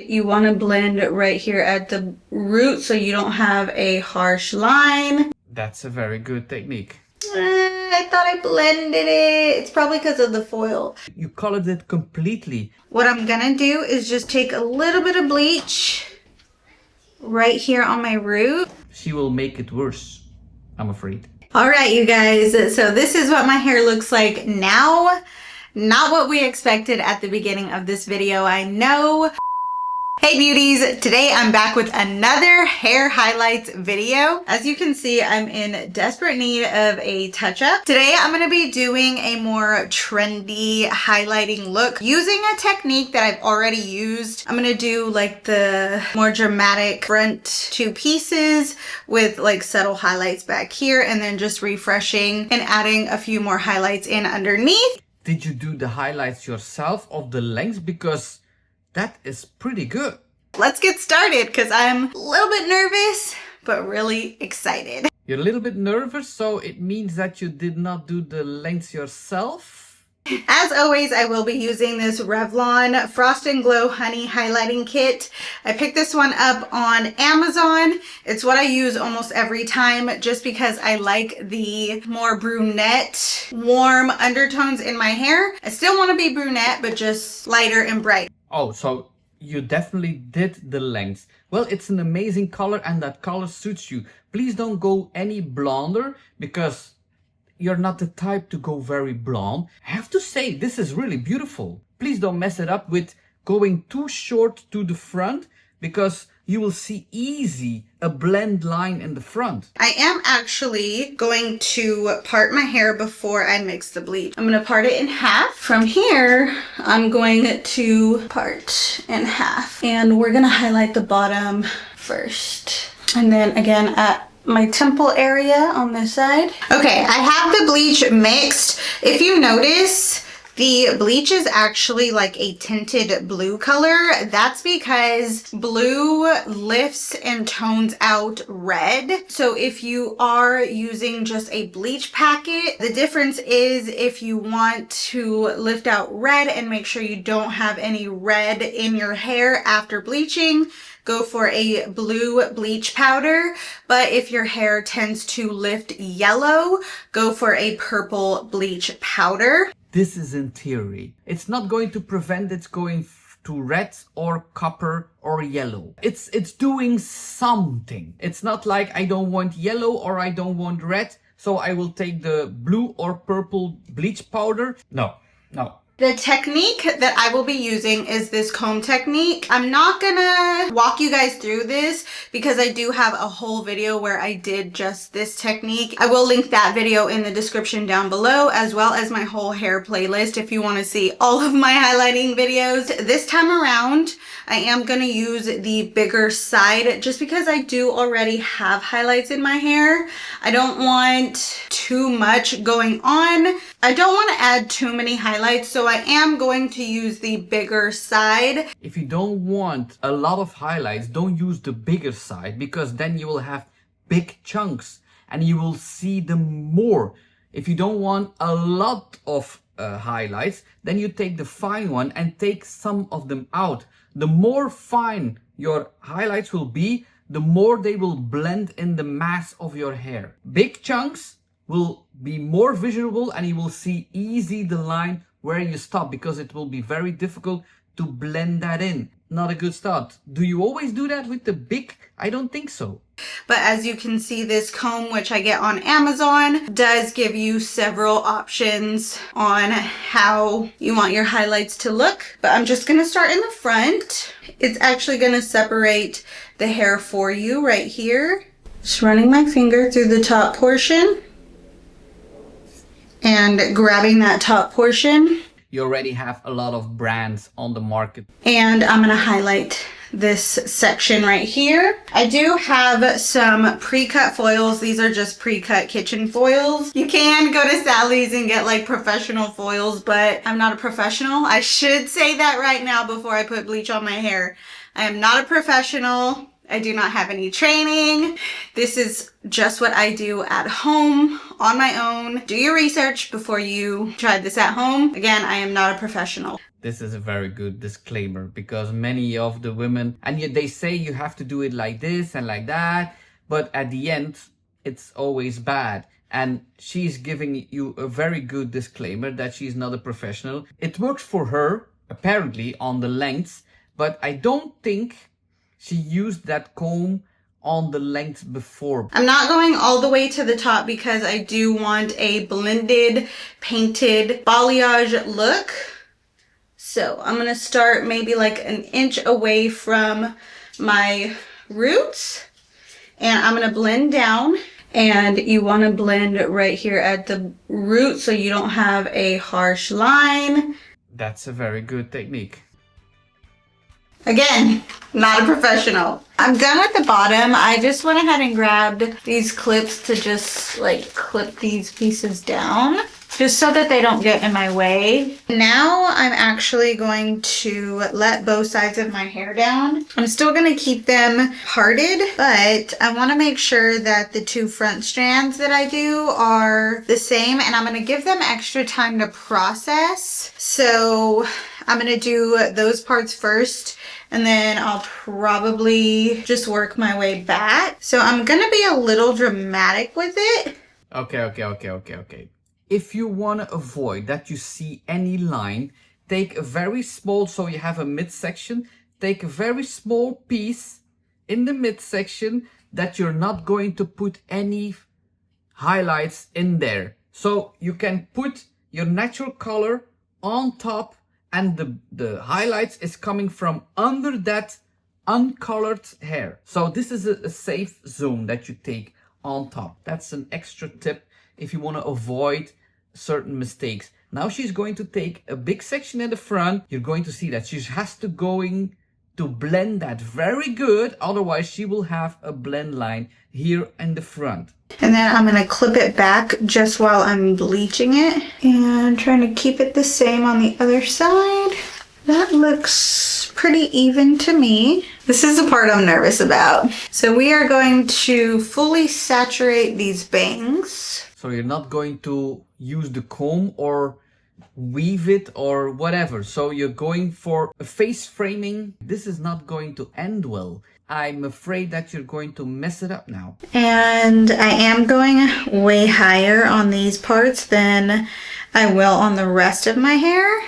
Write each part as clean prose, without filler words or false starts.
You want to blend right here at the root so you don't have a harsh line. That's a very good technique. I thought I blended it. It's probably because of the foil. You colored it completely. What I'm gonna do is just take a little bit of bleach right here on my root. She will make it worse, I'm afraid. All right, you guys. So this is what my hair looks like now. Not what we expected at the beginning of this video, I know. Hey beauties, today I'm back with another hair highlights video. As you can see, I'm in desperate need of a touch-up. Today I'm going to be doing a more trendy highlighting look using a technique that I've already used. I'm going to do like the more dramatic front two pieces with like subtle highlights back here and then just refreshing and adding a few more highlights in underneath. Did you do the highlights yourself of the lengths? Because that is pretty good. Let's get started because I'm a little bit nervous, but really excited. You're a little bit nervous, so it means that you did not do the lengths yourself? As always, I will be using this Revlon Frost and Glow Honey Highlighting Kit. I picked this one up on Amazon. It's what I use almost every time just because I like the more brunette, warm undertones in my hair. I still want to be brunette, but just lighter and bright. Oh, so you definitely did the lengths. Well, it's an amazing color and that color suits you. Please don't go any blonder because you're not the type to go very blonde. I have to say, this is really beautiful. Please don't mess it up with going too short to the front because you will see easy a blend line in the front. I am actually going to part my hair before I mix the bleach. I'm going to part it in half. From here, I'm going to part in half. And we're going to highlight the bottom first. And then again at my temple area on this side. Okay, I have the bleach mixed. If you notice, the bleach is actually like a tinted blue color. That's because blue lifts and tones out red. So if you are using just a bleach packet, the difference is if you want to lift out red and make sure you don't have any red in your hair after bleaching, go for a blue bleach powder. But if your hair tends to lift yellow, go for a purple bleach powder. This is in theory. It's not going to prevent it going to red or copper or yellow. It's doing something. It's not like I don't want yellow or I don't want red, so I will take the blue or purple bleach powder. No. The technique that I will be using is this comb technique. I'm not gonna walk you guys through this because I do have a whole video where I did just this technique. I will link that video in the description down below, as well as my whole hair playlist if you want to see all of my highlighting videos. This time around, I am gonna use the bigger side just because I do already have highlights in my hair. I don't want too much going on. I don't want to add too many highlights, so I am going to use the bigger side. If you don't want a lot of highlights, don't use the bigger side because then you will have big chunks and you will see them more. If you don't want a lot of highlights, then you take the fine one and take some of them out. The more fine your highlights will be, the more they will blend in the mass of your hair. Big chunks will be more visual and you will see easy the line where you stop because it will be very difficult to blend that in. Not a good start. Do you always do that with the big? I don't think so. But as you can see, this comb, which I get on Amazon, does give you several options on how you want your highlights to look. But I'm just going to start in the front. It's actually going to separate the hair for you right here. Just running my finger through the top portion and grabbing that top portion. You already have a lot of brands on the market. And I'm going to highlight this section right here. I do have some pre-cut foils. These are just pre-cut kitchen foils. You can go to Sally's and get like professional foils, but I'm not a professional. I should say that right now before I put bleach on my hair. I am not a professional. I do not have any training. This is just what I do at home on my own. Do your research before you try this at home. Again, I am not a professional. This is a very good disclaimer because many of the women, and yet they say you have to do it like this and like that, but at the end, it's always bad. And she's giving you a very good disclaimer that she's not a professional. It works for her, apparently, on the lengths, but I don't think she used that comb on the length before. I'm not going all the way to the top because I do want a blended, painted balayage look. So I'm gonna start maybe like an inch away from my roots, and I'm gonna blend down, and you wanna blend right here at the root so you don't have a harsh line. That's a very good technique. Again, not a professional. I'm done with the bottom. I just went ahead and grabbed these clips to just like clip these pieces down, just so that they don't get in my way. Now I'm actually going to let both sides of my hair down. I'm still gonna keep them parted, but I wanna make sure that the two front strands that I do are the same, and I'm gonna give them extra time to process. So I'm gonna do those parts first, and then I'll probably just work my way back. So I'm gonna be a little dramatic with it. Okay. If you want to avoid that you see any line, take a very small, so you have a midsection, take a very small piece in the midsection that you're not going to put any highlights in there. So you can put your natural color on top, and the highlights is coming from under that uncolored hair. So this is a safe zone that you take on top. That's an extra tip if you want to avoid certain mistakes. Now she's going to take a big section in the front. You're going to see that she has to going to blend that very good, otherwise she will have a blend line here in the front. And then I'm gonna clip it back just while I'm bleaching it, and trying to keep it the same on the other side. That looks pretty even to me. This is the part I'm nervous about. So we are going to fully saturate these bangs. So you're not going to use the comb or weave it or whatever. So you're going for a face framing. This is not going to end well. I'm afraid that you're going to mess it up now. And I am going way higher on these parts than I will on the rest of my hair,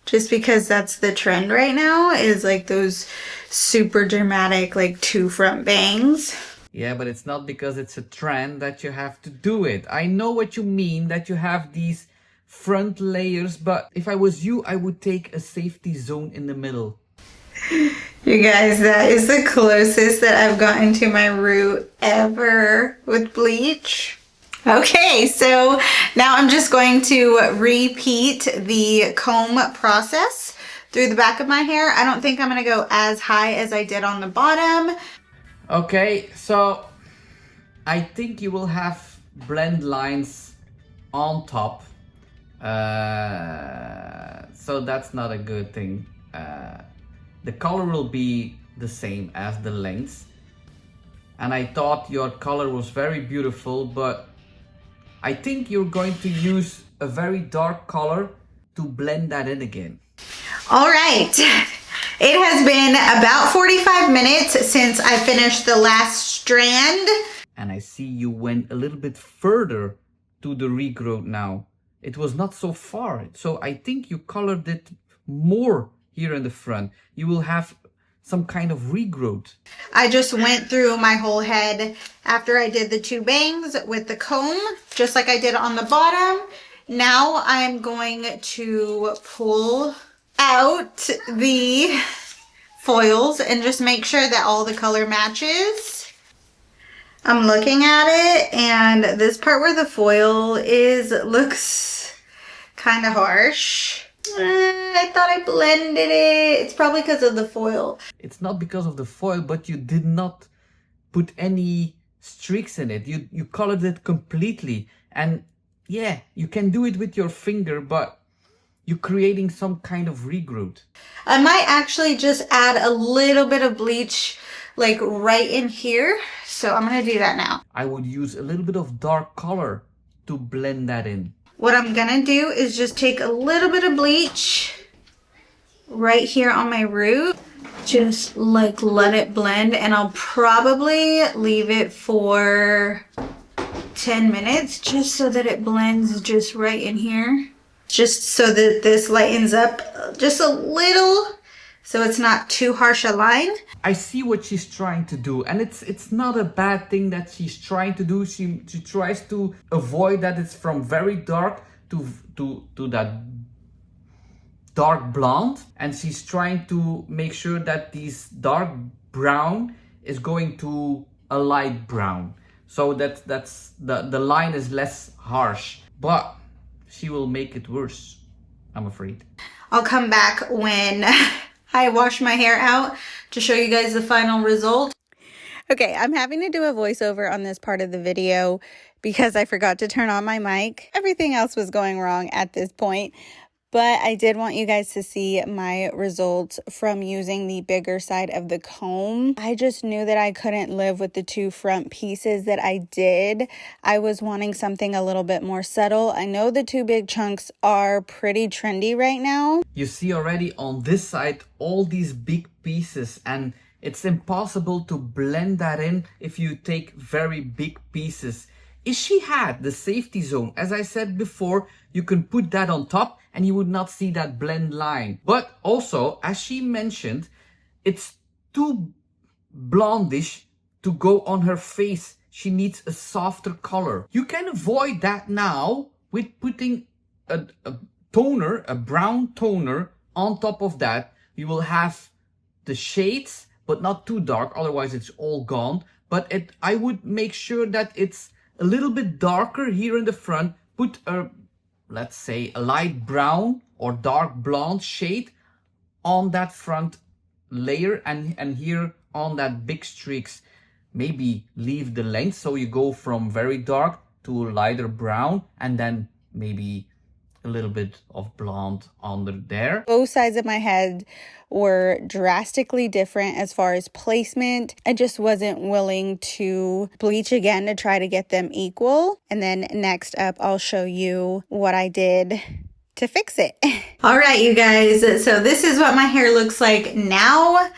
just because that's the trend right now, is like those super dramatic like two front bangs. Yeah, but it's not because it's a trend that you have to do it. I know what you mean, that you have these front layers, but if I was you, I would take a safety zone in the middle. You guys, that is the closest that I've gotten to my root ever with bleach. Okay, so now I'm just going to repeat the comb process through the back of my hair. I don't think I'm going to go as high as I did on the bottom. Okay, so I think you will have blend lines on top. So that's not a good thing. The color will be the same as the lengths. And I thought your color was very beautiful, but I think you're going to use a very dark color to blend that in again. All right. It has been about 45 minutes since I finished the last strand. And I see you went a little bit further to the regrowth now. It was not so far. So I think you colored it more here in the front. You will have some kind of regrowth. I just went through my whole head after I did the two bangs with the comb, just like I did on the bottom. Now I'm going to pull out the foils and just make sure that all the color matches. I'm looking at it, and this part where the foil is looks kind of harsh. I thought I blended it. It's probably because of the foil. It's not because of the foil, but you did not put any streaks in it. You colored it completely. And yeah, you can do it with your finger, but you're creating some kind of regrowth. I might actually just add a little bit of bleach like right in here. So I'm going to do that now. I would use a little bit of dark color to blend that in. What I'm going to do is just take a little bit of bleach right here on my root. Just like let it blend, and I'll probably leave it for 10 minutes just so that it blends just right in here. Just so that this lightens up just a little, so it's not too harsh a line. I see what she's trying to do, and it's not a bad thing that she's trying to do. She tries to avoid that it's from very dark to that dark blonde, and she's trying to make sure that this dark brown is going to a light brown, so that's the line is less harsh, but she will make it worse, I'm afraid. I'll come back when I wash my hair out to show you guys the final result. Okay, I'm having to do a voiceover on this part of the video because I forgot to turn on my mic. Everything else was going wrong at this point. But I did want you guys to see my results from using the bigger side of the comb. I just knew that I couldn't live with the two front pieces that I did. I was wanting something a little bit more subtle. I know the two big chunks are pretty trendy right now. You see already on this side all these big pieces, and it's impossible to blend that in if you take very big pieces. If she had the safety zone, as I said before, you can put that on top and you would not see that blend line. But also, as she mentioned, it's too blondish to go on her face. She needs a softer color. You can avoid that now with putting a toner, a brown toner on top of that. You will have the shades, but not too dark, otherwise it's all gone. But I would make sure that it's a little bit darker here in the front. Put a, let's say, a light brown or dark blonde shade on that front layer, and here on that big streaks. Maybe leave the length so you go from very dark to lighter brown, and then maybe a little bit of blonde under there. Both sides of my head were drastically different as far as placement. I just wasn't willing to bleach again to try to get them equal. And then next up, I'll show you what I did to fix it. All right, you guys. So this is what my hair looks like now.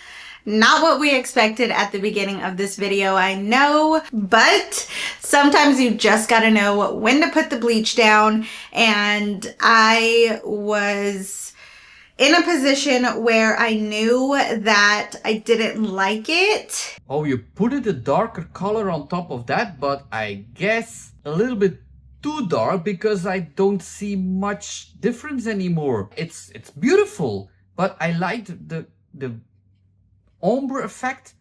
Not what we expected at the beginning of this video, I know, but sometimes you just gotta know when to put the bleach down, and I was in a position where I knew that I didn't like it. Oh, you put it a darker color on top of that, but I guess a little bit too dark because I don't see much difference anymore. It's beautiful, but I liked the ombre effect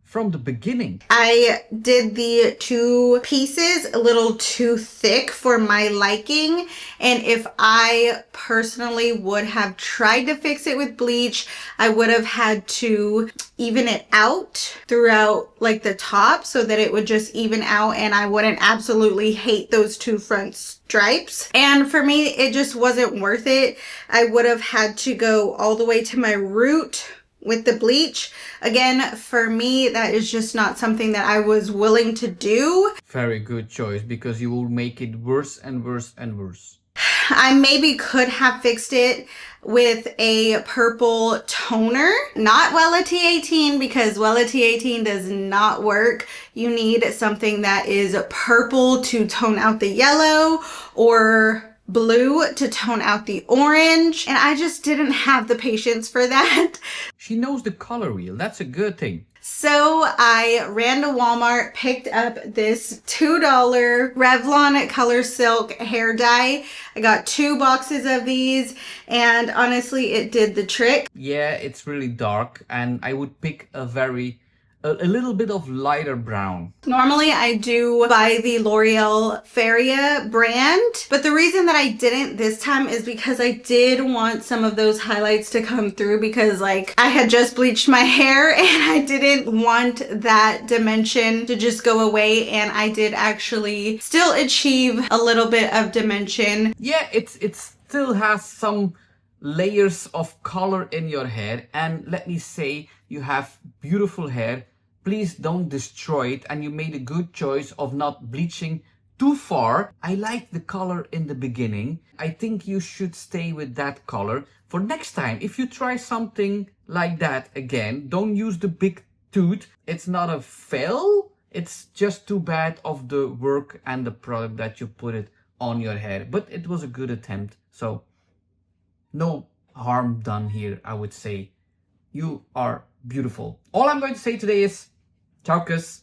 from the beginning. I did the two pieces a little too thick for my liking, and if I personally would have tried to fix it with bleach, I would have had to even it out throughout like the top so that it would just even out and I wouldn't absolutely hate those two front stripes. And for me, it just wasn't worth it. I would have had to go all the way to my root with the bleach. Again, for me, that is just not something that I was willing to do. Very good choice, because you will make it worse and worse and worse. I maybe could have fixed it with a purple toner, not Wella T18, because Wella T18 does not work. You need something that is purple to tone out the yellow, or blue to tone out the orange, and I just didn't have the patience for that. She knows the color wheel. That's a good thing. So I ran to Walmart, picked up this $2 Revlon Color Silk hair dye. I got 2 boxes of these, and honestly, it did the trick. Yeah, it's really dark, and I would pick a little bit of lighter brown. Normally I do buy the L'Oreal Feria brand, but the reason that I didn't this time is because I did want some of those highlights to come through, because like I had just bleached my hair and I didn't want that dimension to just go away, and I did actually still achieve a little bit of dimension. Yeah, it still has some layers of color in your hair, and let me say, you have beautiful hair. Please don't destroy it, and you made a good choice of not bleaching too far. I like the color in the beginning. I think you should stay with that color. For next time, if you try something like that again, don't use the big tooth. It's not a fail. It's just too bad of the work and the product that you put it on your hair. But it was a good attempt. So no harm done here, I would say. You are beautiful. All I'm going to say today is ciao, kus.